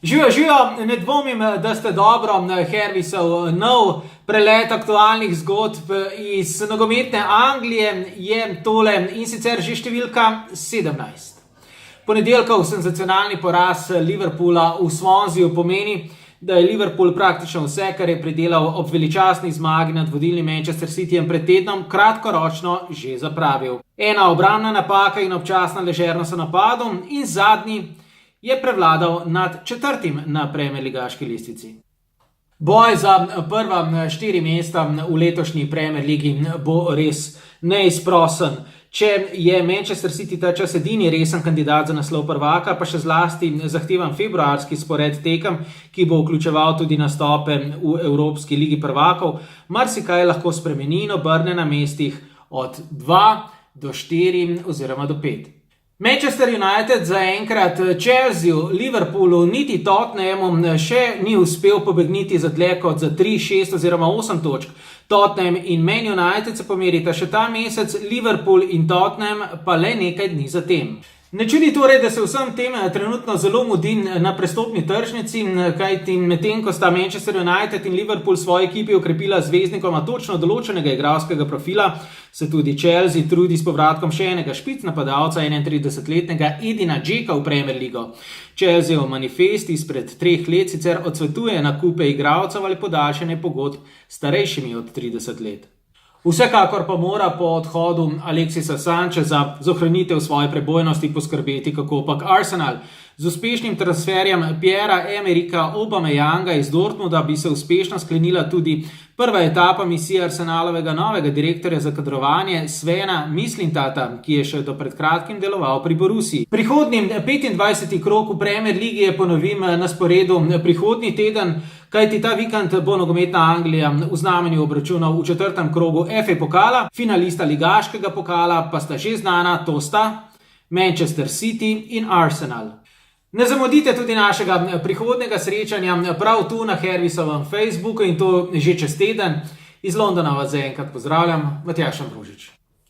Živijo, ne dvomim, da ste dobro. Hervisov nov prelet aktualnih zgodb iz nogometne Anglije je tole, in sicer že številka 17. Ponedeljkov senzacionalni poraz Liverpoola v Swanseaju pomeni, da je Liverpool praktično vse, kar je pridelal ob veličastni zmagi nad vodilnim Manchester Cityjem pred tednom, kratkoročno že zapravil. Ena obrambna napaka in občasna ležernost v napadu in zadnji je prevladal nad četrtim na premierligaški lestvici. Boj za prva 4 mesta v letošnji Premier Ligi bo res neizprosen. Če je Manchester City ta čas edini resen kandidat za naslov prvaka, pa še zlasti zahtevan februarski spored tekem, ki bo vključeval tudi nastope v Evropski ligi prvakov, marsikaj lahko spremeni in obrne na mestih od 2 do 4 oziroma do 5. Manchester United zaenkrat Chelsea, Liverpoolu niti Tottenhamu še ni uspel pobegniti za dlje kot za 3, 6 oziroma 8 točk. Tottenham in Man United se pomerita še ta mesec, Liverpool in Tottenham pa le nekaj dni zatem. Ne čudi torej, da se vsem tem trenutno zelo mudi na prestopni tržnici, kajti medtem ko sta Manchester United in Liverpool svoji ekipi okrepila zvezdnikoma točno določenega igralskega profila, se tudi Chelsea trudi s povratkom še enega špic napadalca, 31-letnega Edina Džeka v Premier Ligo. Chelsea v manifest izpred 3 let sicer odsvetuje nakupe igralcev ali podaljšanje pogodb starejšimi od 30 let. Vsekakor pa mora po odhodu Alexisa Sancheza za ohranitev svoje prebojnosti poskrbeti kakopak Arsenal. Z uspešnim transferjem Pierre-Emerickxa Aubameyanga iz Dortmunda bi se uspešno sklenila tudi prva etapa misije Arsenalovega novega direktorja za kadrovanje Svena Mislintata, ki je še do pred kratkim deloval pri Borussiji. Prihodnji 25. krog v Premier Ligi je, ponovim, na sporedu prihodnji teden, kajti ta vikend bo nogometna Anglija v znamenju obračunov v 4. krogu FA pokala, finalista ligaškega pokala pa sta že znana, to sta Manchester City in Arsenal. Ne zamudite tudi našega prihodnega srečanja prav tu na Hervisovem Facebooku in to že čez teden. Iz Londona vas zaenkrat pozdravljam, Matjaž Ambrožič.